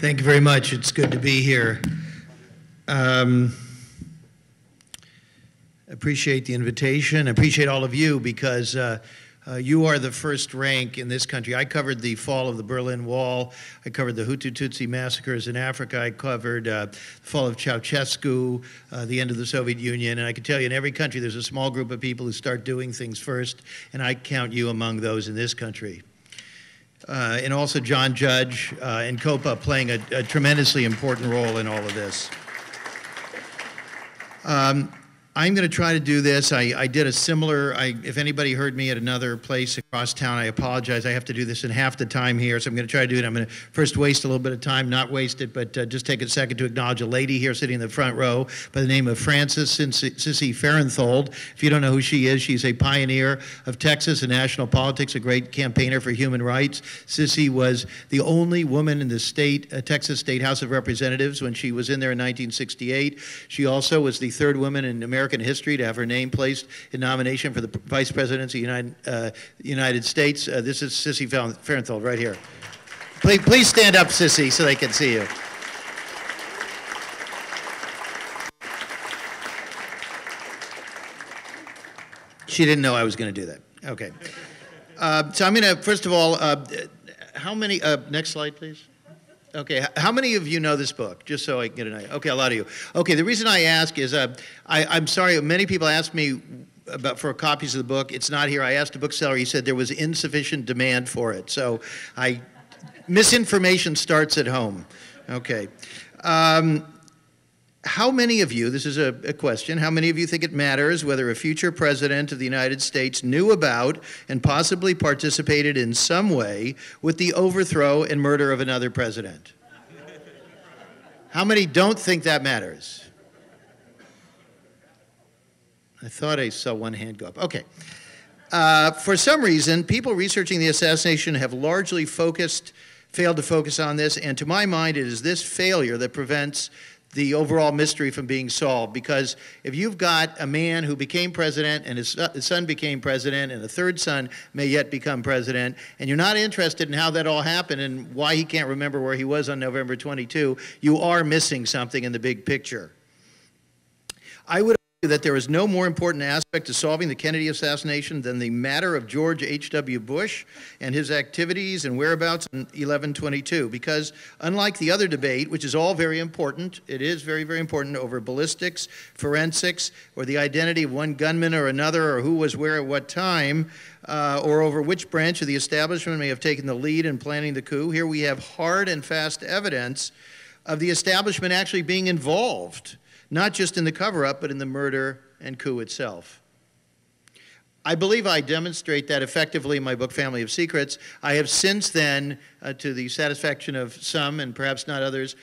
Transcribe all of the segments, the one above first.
Thank you very much. It's good to be here. Appreciate the invitation. I appreciate all of you because you are the first rank in this country. I covered the fall of the Berlin Wall. I covered the Hutu-Tutsi massacres in Africa. I covered the fall of Ceausescu, the end of the Soviet Union. And I can tell you in every country there's a small group of people who start doing things first, and I count you among those in this country. And also John Judge and COPA playing a tremendously important role in all of this. I'm going to try to do this. I did a similar, if anybody heard me at another place across town, I apologize. I have to do this in half the time here, so I'm going to try to do it. I'm going to first waste a little bit of time, not waste it, but just take a second to acknowledge a lady here sitting in the front row by the name of Frances Sissy Farenthold. If you don't know who she is, she's a pioneer of Texas and national politics, a great campaigner for human rights. Sissy was the only woman in the Texas State House of Representatives when she was in there in 1968. She also was the third woman in American history to have her name placed in nomination for the Vice Presidency of the United States. This is Sissy Farenthold right here. Please stand up, Sissy, so they can see you. She didn't know I was going to do that. Okay. So I'm going to, first of all, how many, next slide, please. Okay, how many of you know this book? Just so I can get an idea. Okay, a lot of you. Okay, the reason I ask is I'm sorry, many people ask me for copies of the book. It's not here. I asked a bookseller. He said there was insufficient demand for it. So misinformation starts at home. Okay. How many of you, this is a question, how many of you think it matters whether a future president of the United States knew about and possibly participated in some way with the overthrow and murder of another president? How many don't think that matters? I thought I saw one hand go up. Okay. For some reason, people researching the assassination have largely failed to focus on this, and to my mind, it is this failure that prevents the overall mystery from being solved. Because if you've got a man who became president and his son became president and a third son may yet become president, and you're not interested in how that all happened and why he can't remember where he was on November 22, you are missing something in the big picture. I would argue that there is no more important aspect to solving the Kennedy assassination than the matter of George H.W. Bush and his activities and whereabouts on 11/22, because unlike the other debate, which is all very important, it is very, very important over ballistics, forensics, or the identity of one gunman or another, or who was where at what time, or over which branch of the establishment may have taken the lead in planning the coup. Here we have hard and fast evidence of the establishment actually being involved, not just in the cover-up, but in the murder and coup itself. I believe I demonstrate that effectively in my book, Family of Secrets. I have since then, to the satisfaction of some and perhaps not others,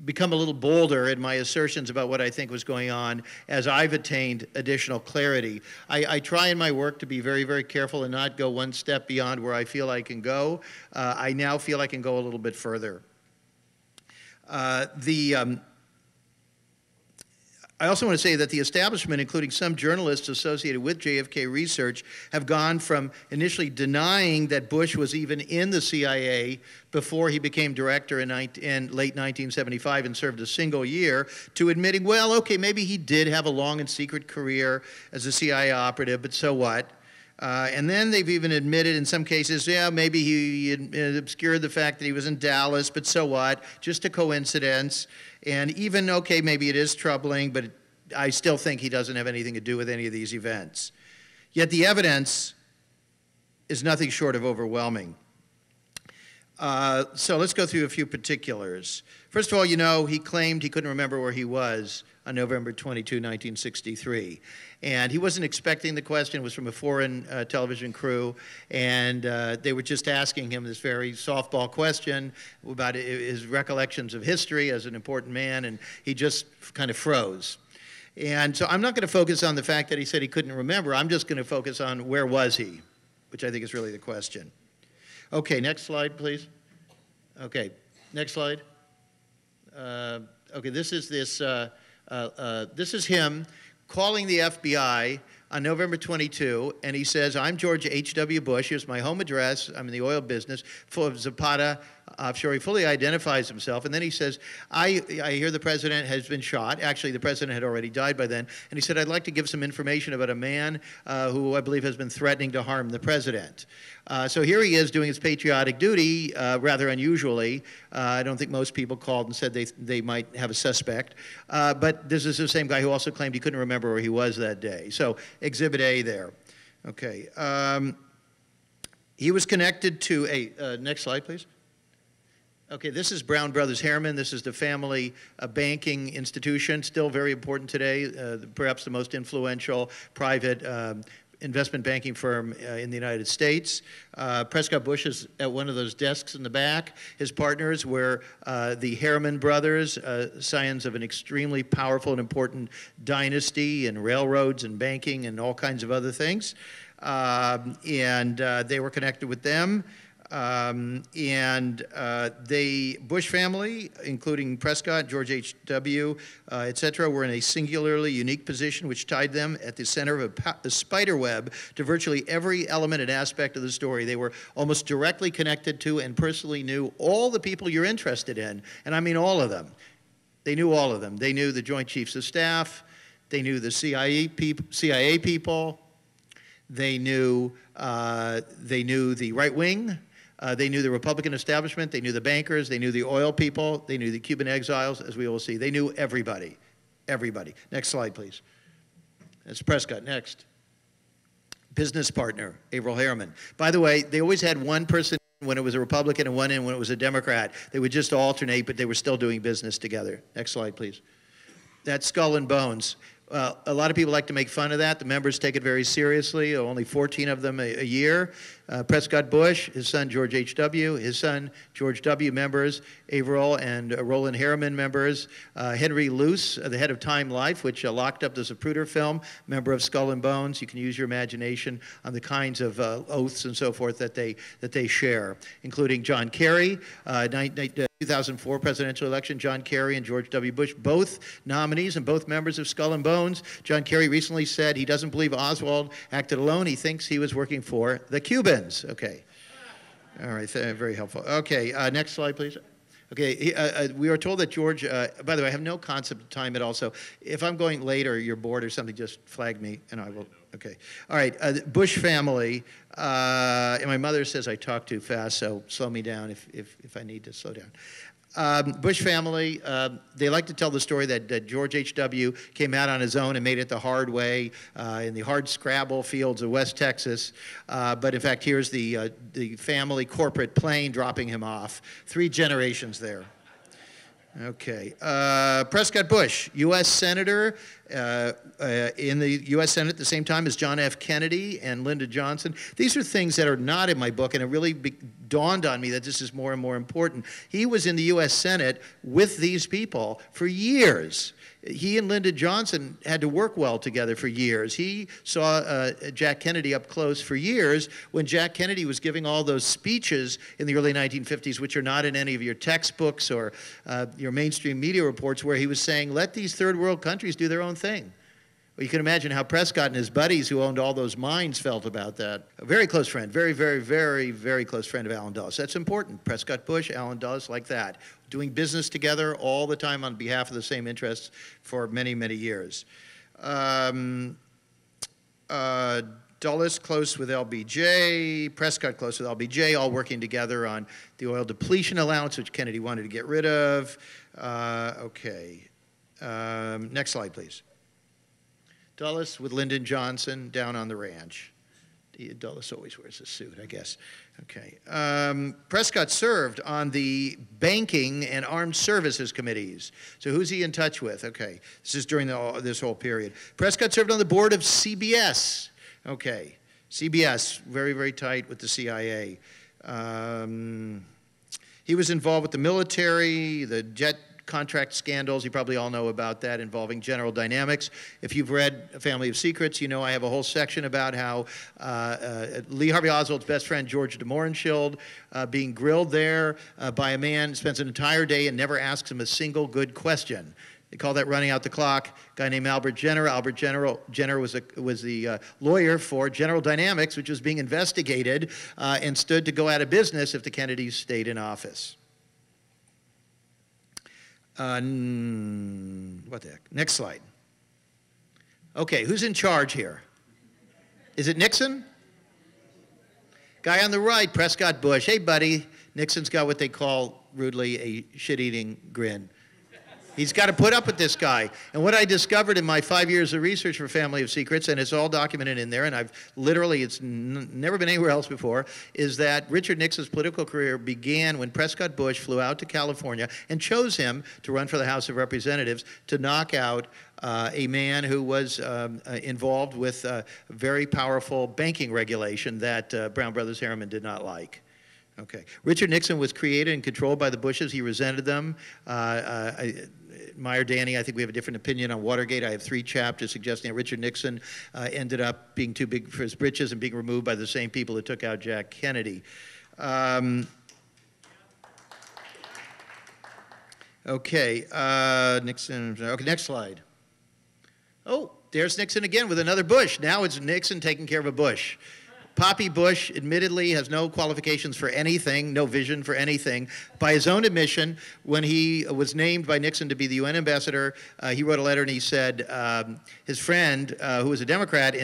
become a little bolder in my assertions about what I think was going on as I've attained additional clarity. I try in my work to be very, very careful and not go one step beyond where I feel I can go. I now feel I can go a little bit further. I also want to say that the establishment, including some journalists associated with JFK research, have gone from initially denying that Bush was even in the CIA before he became director in late 1975 and served a single year, to admitting, well, okay, maybe he did have a long and secret career as a CIA operative, but so what? And then they've even admitted in some cases, yeah, maybe he obscured the fact that he was in Dallas, but so what? Just a coincidence. And even, okay, maybe it is troubling, but I still think he doesn't have anything to do with any of these events. Yet the evidence is nothing short of overwhelming. So let's go through a few particulars. First of all, you know, he claimed he couldn't remember where he was on November 22, 1963. And he wasn't expecting the question. It was from a foreign television crew, and they were just asking him this very softball question about his recollections of history as an important man, and he just kind of froze. And so I'm not going to focus on the fact that he said he couldn't remember. I'm just going to focus on where was he, which I think is really the question. Okay, next slide, please. Okay, next slide. Okay, this is him calling the FBI on November 22, and he says, I'm George H.W. Bush. Here's my home address. I'm in the oil business, full of Zapata, offshore. He fully identifies himself, and then he says, I hear the president has been shot. Actually, the president had already died by then. And he said, I'd like to give some information about a man who I believe has been threatening to harm the president. So here he is doing his patriotic duty, rather unusually. I don't think most people called and said they might have a suspect. But this is the same guy who also claimed he couldn't remember where he was that day. So Exhibit A there. Okay. He was connected to a, next slide, please. Okay, this is Brown Brothers Harriman. This is the family banking institution, still very important today, perhaps the most influential private investment banking firm in the United States. Prescott Bush is at one of those desks in the back. His partners were the Harriman brothers, scions of an extremely powerful and important dynasty in railroads and banking and all kinds of other things. They were connected with them. The Bush family, including Prescott, George H.W., et cetera, were in a singularly unique position which tied them at the center of a spider web to virtually every element and aspect of the story. They were almost directly connected to and personally knew all the people you're interested in, and I mean all of them. They knew all of them. They knew the Joint Chiefs of Staff. They knew the CIA people. They knew the right wing. They knew the Republican establishment. They knew the bankers. They knew the oil people. They knew the Cuban exiles, as we will see. They knew everybody, everybody. Next slide, please. That's Prescott. Next. Business partner, Averell Harriman. By the way, they always had one person when it was a Republican and one in when it was a Democrat. They would just alternate, but they were still doing business together. Next slide, please. That's Skull and Bones. A lot of people like to make fun of that. The members take it very seriously, only 14 of them a year. Prescott Bush, his son George H.W., his son George W. members, Averell and Roland Harriman members, Henry Luce, the head of Time Life, which locked up the Zapruder film, member of Skull and Bones. You can use your imagination on the kinds of oaths and so forth that they share, including John Kerry, 2004 presidential election, John Kerry and George W. Bush, both nominees and both members of Skull and Bones. John Kerry recently said he doesn't believe Oswald acted alone. He thinks he was working for the Cubans. Okay. All right, very helpful. Okay, next slide, please. Okay, we were told that George, by the way, I have no concept of time at all, so if I'm going late or you're bored or something, just flag me and I will, okay. All right, Bush family, and my mother says I talk too fast, so slow me down if I need to slow down. Bush family, they like to tell the story that George H.W. came out on his own and made it the hard way in the hard scrabble fields of West Texas. But in fact, here's the family corporate plane dropping him off. 3 generations there. Okay. Prescott Bush, U.S. Senator in the U.S. Senate at the same time as John F. Kennedy and Lyndon Johnson. These are things that are not in my book, and it really dawned on me that this is more and more important. He was in the U.S. Senate with these people for years. He and Lyndon Johnson had to work well together for years. He saw Jack Kennedy up close for years when Jack Kennedy was giving all those speeches in the early 1950s, which are not in any of your textbooks or your mainstream media reports, where he was saying, let these third world countries do their own thing. Well, you can imagine how Prescott and his buddies who owned all those mines felt about that. A very close friend, very, very, very, very close friend of Allen Dulles. That's important. Prescott Bush, Allen Dulles, like that. Doing business together all the time on behalf of the same interests for many, many years. Dulles close with LBJ, Prescott close with LBJ, all working together on the oil depletion allowance, which Kennedy wanted to get rid of. Okay. Next slide, please. Dulles with Lyndon Johnson down on the ranch. Dulles always wears a suit, I guess. Okay. Prescott served on the Banking and Armed Services Committees. So who's he in touch with? Okay. This is during this whole period. Prescott served on the board of CBS. Okay. CBS, very, very tight with the CIA. He was involved with the military, the jet contract scandals. You probably all know about that, involving General Dynamics. If you've read A Family of Secrets, you know I have a whole section about how Lee Harvey Oswald's best friend, George de Mohrenschildt, being grilled there by a man, spends an entire day and never asks him a single good question. They call that running out the clock. A guy named Albert Jenner. Albert Jenner was the lawyer for General Dynamics, which was being investigated and stood to go out of business if the Kennedys stayed in office. What the heck? Next slide. Okay, who's in charge here? Is it Nixon? Guy on the right, Prescott Bush. Hey, buddy. Nixon's got what they call, rudely, a shit-eating grin. He's got to put up with this guy. And what I discovered in my 5 years of research for Family of Secrets, and it's all documented in there, and I've literally, it's never been anywhere else before, is that Richard Nixon's political career began when Prescott Bush flew out to California and chose him to run for the House of Representatives to knock out a man who was involved with very powerful banking regulation that Brown Brothers Harriman did not like. Okay. Richard Nixon was created and controlled by the Bushes. He resented them. Meyer Danny, I think we have a different opinion on Watergate. I have 3 chapters suggesting that Richard Nixon ended up being too big for his britches and being removed by the same people who took out Jack Kennedy. Okay, Nixon. Okay, next slide. Oh, there's Nixon again with another Bush. Now it's Nixon taking care of a Bush. Poppy Bush admittedly has no qualifications for anything, no vision for anything. By his own admission, when he was named by Nixon to be the UN ambassador, he wrote a letter and he said his friend, who was a Democrat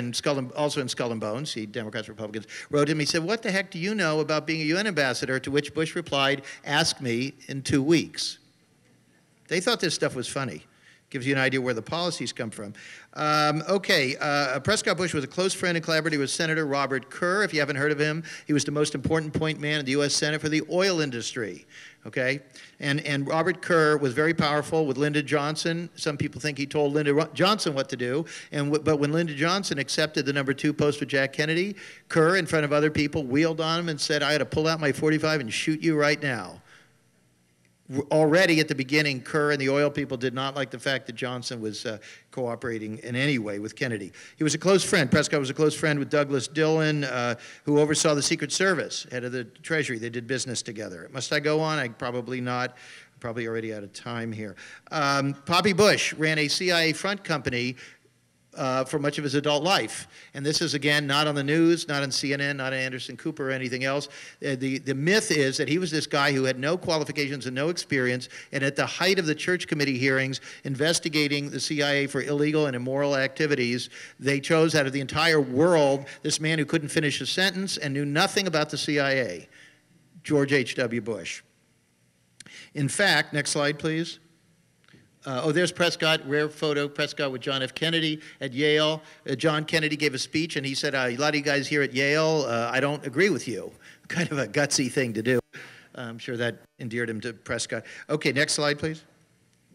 also in Skull and Bones, he Democrats, Republicans, wrote him, he said, "What the heck do you know about being a UN ambassador?" To which Bush replied, "Ask me in 2 weeks." They thought this stuff was funny. Gives you an idea where the policies come from. Prescott Bush was a close friend and collaborator with Senator Robert Kerr. If you haven't heard of him, he was the most important point man in the U.S. Senate for the oil industry. Okay, and Robert Kerr was very powerful with Lyndon Johnson. Some people think he told Lyndon Johnson what to do. But when Lyndon Johnson accepted the #2 post with Jack Kennedy, Kerr, in front of other people, wheeled on him and said, "I got to pull out my .45 and shoot you right now." Already at the beginning, Kerr and the oil people did not like the fact that Johnson was cooperating in any way with Kennedy. He was a close friend. Prescott was a close friend with Douglas Dillon, who oversaw the Secret Service, head of the Treasury. They did business together. Must I go on? Probably not. Probably already out of time here. Poppy Bush ran a CIA front company for much of his adult life. And this is, again, not on the news, not on CNN, not on Anderson Cooper or anything else. The myth is that he was this guy who had no qualifications and no experience, and at the height of the Church Committee hearings investigating the CIA for illegal and immoral activities, they chose out of the entire world this man who couldn't finish a sentence and knew nothing about the CIA, George H.W. Bush. In fact, next slide, please. There's Prescott, rare photo, Prescott with John F. Kennedy at Yale. John Kennedy gave a speech and he said, a lot of you guys here at Yale, I don't agree with you. Kind of a gutsy thing to do. I'm sure that endeared him to Prescott. Okay, next slide, please.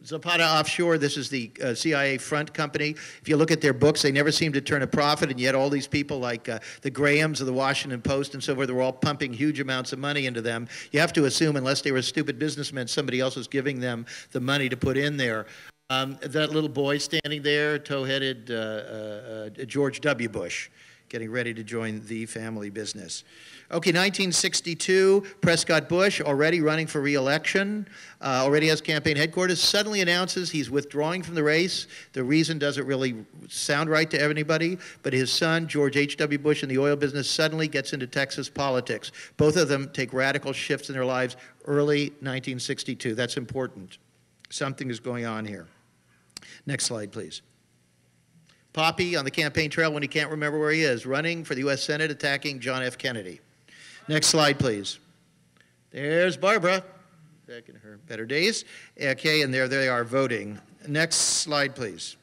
Zapata Offshore, this is the CIA front company. If you look at their books, they never seem to turn a profit, and yet all these people like the Grahams of the Washington Post and so forth, they're all pumping huge amounts of money into them. You have to assume, unless they were stupid businessmen, somebody else was giving them the money to put in there. That little boy standing there, tow-headed George W. Bush, getting ready to join the family business. Okay, 1962, Prescott Bush, already running for re-election, already has campaign headquarters, suddenly announces he's withdrawing from the race. The reason doesn't really sound right to anybody, but his son, George H.W. Bush, in the oil business, suddenly gets into Texas politics. Both of them take radical shifts in their lives early 1962. That's important. Something is going on here. Next slide, please. Poppy on the campaign trail when he can't remember where he is, running for the U.S. Senate, attacking John F. Kennedy. Next slide, please. There's Barbara, back in her better days. Okay, and there they are voting. Next slide, please.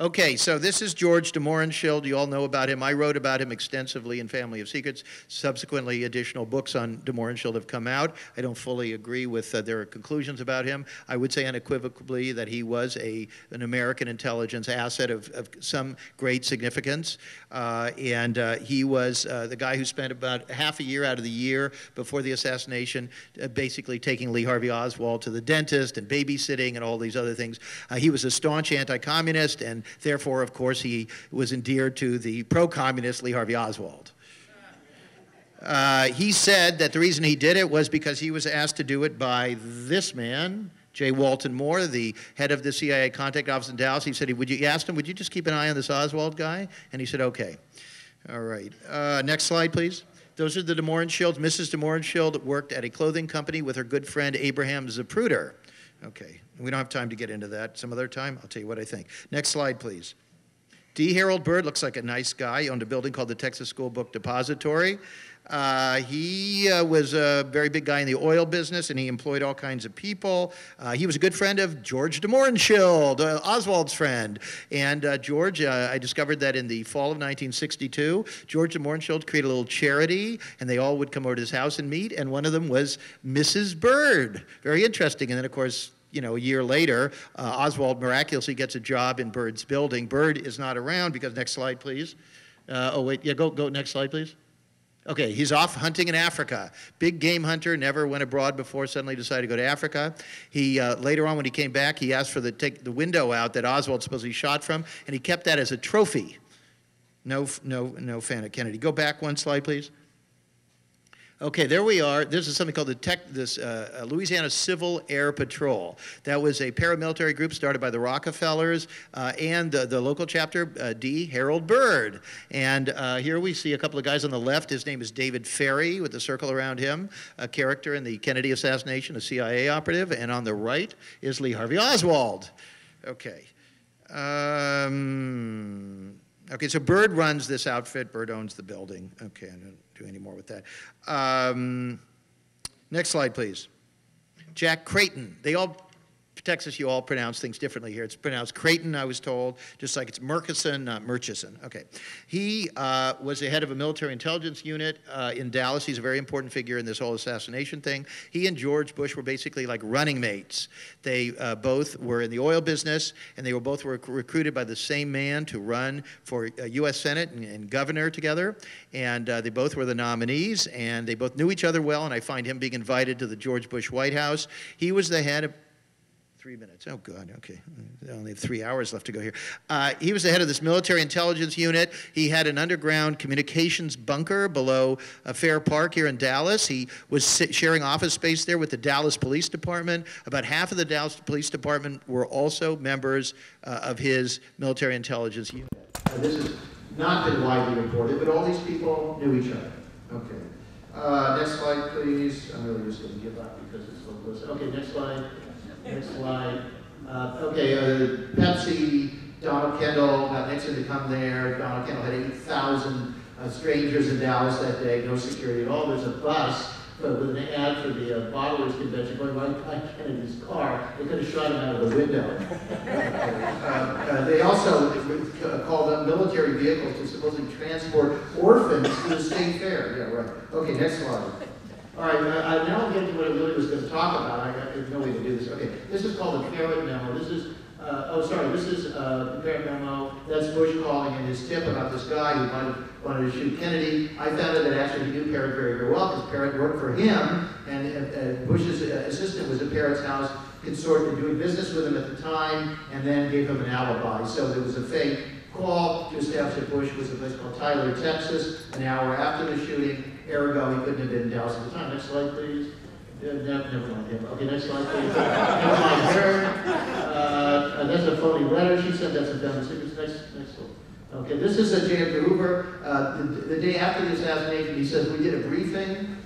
Okay, so this is George de Mohrenschildt. You all know about him. I wrote about him extensively in Family of Secrets. Subsequently, additional books on de Mohrenschildt have come out. I don't fully agree with their conclusions about him. I would say unequivocally that he was an American intelligence asset of some great significance. He was the guy who spent about half a year out of the year before the assassination basically taking Lee Harvey Oswald to the dentist and babysitting and all these other things. He was a staunch anti-communist, and therefore, of course, he was endeared to the pro-communist Lee Harvey Oswald. He said that the reason he did it was because he was asked to do it by this man, J. Walton Moore, the head of the CIA contact office in Dallas. He said, he asked him, would you just keep an eye on this Oswald guy? And he said, okay. All right. Next slide, please. Those are the de Mohrenschildt. Mrs. de Mohrenschildt worked at a clothing company with her good friend Abraham Zapruder. Okay, we don't have time to get into that. Some other time, I'll tell you what I think. Next slide, please. D. Harold Bird looks like a nice guy. He owned a building called the Texas School Book Depository. He was a very big guy in the oil business, and he employed all kinds of people. He was a good friend of George de Mohrenschildt, Oswald's friend. And George, I discovered that in the fall of 1962, George de Mohrenschildt created a little charity, and they all would come over to his house and meet, and one of them was Mrs. Bird. Very interesting. And then, of course, you know, a year later, Oswald miraculously gets a job in Bird's building. Bird is not around because, next slide, please. Oh, wait, yeah, go next slide, please. Okay, he's off hunting in Africa. Big game hunter, never went abroad before, suddenly decided to go to Africa. He, later on when he came back, he asked for take the window out that Oswald supposedly shot from, and he kept that as a trophy. No fan of Kennedy. Go back one slide, please. Okay, there we are. This is something called the Louisiana Civil Air Patrol. That was a paramilitary group started by the Rockefellers and the local chapter, D. Harold Bird. And here we see a couple of guys on the left. His name is David Ferry with the circle around him, a character in the Kennedy assassination, a CIA operative. And on the right is Lee Harvey Oswald. Okay. Okay, so Bird runs this outfit. Bird owns the building. Okay, I don't do any more with that. Next slide, please. Jack Creighton. Texas, you all pronounce things differently here. It's pronounced Creighton, I was told, just like it's Murchison, not Murchison. Okay. He was the head of a military intelligence unit in Dallas. He's a very important figure in this whole assassination thing. He and George Bush were basically like running mates. They both were in the oil business, and they were both recruited by the same man to run for U.S. Senate and governor together. And they both were the nominees, and they both knew each other well, and I find him being invited to the George Bush White House. He was the head of 3 minutes. Oh, God. Okay. I only have 3 hours left to go here. He was the head of this military intelligence unit. He had an underground communications bunker below Fair Park here in Dallas. He was sharing office space there with the Dallas Police Department. About half of the Dallas Police Department were also members of his military intelligence unit. This has not been widely reported, but all these people knew each other. Okay. Next slide, please. I'm really just going to give up because it's hopeless. Okay, next slide. Next slide. Pepsi, Donald Kendall got Nixon to come there. Donald Kendall had 8,000 strangers in Dallas that day, no security at all. There's a bus with an ad for the bottlers convention going by Kennedy's car. They could have shot him out of the window. They also called up military vehicles to supposedly transport orphans to the state fair. Yeah, right. Okay, next slide. All right, now I'll get to what I really was going to talk about. I have no way to do this. Okay, this is called the Parrott Memo. This is, this is the Parrott Memo. That's Bush calling in his tip about this guy who might have wanted to shoot Kennedy. I found out that actually he knew Parrott very, very well because Parrott worked for him, and Bush's assistant was at Parrott's house, consorted doing business with him at the time, and then gave him an alibi. So there was a fake call to establish that Bush was a place called Tyler, Texas, an hour after the shooting. Ergo, he couldn't have been in Dallas at the time. Next slide, please. Never mind him. Okay, next slide, please. Never mind her. That's a phony letter. She said that's a dumb secret. Next one. Okay, this is J. Edgar Hoover. The day after the assassination, he says, we did a briefing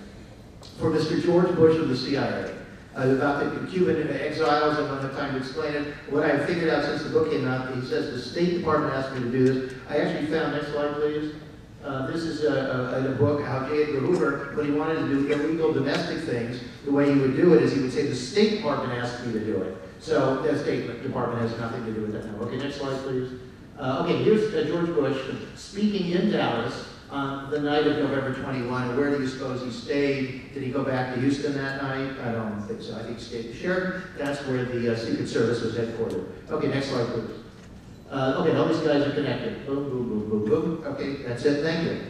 for Mr. George Bush of the CIA about the Cuban exiles. I don't have time to explain it. What I've figured out since the book came out, he says the State Department asked me to do this. I actually found, next slide, please. This is in a book, how J. Edgar Hoover, when he wanted to do illegal domestic things, the way he would do it is he would say, the State Department asked me to do it. So the State Department has nothing to do with that now. Okay, next slide, please. Okay, here's George Bush speaking in Dallas on the night of November 21. And where do you suppose he stayed? Did he go back to Houston that night? I don't think so. I think he stayed at Sheridan. That's where the Secret Service was headquartered. Okay, next slide, please. Okay, all these guys are connected. Boom, boom, boom, boom, boom. Okay, that's it. Thank you.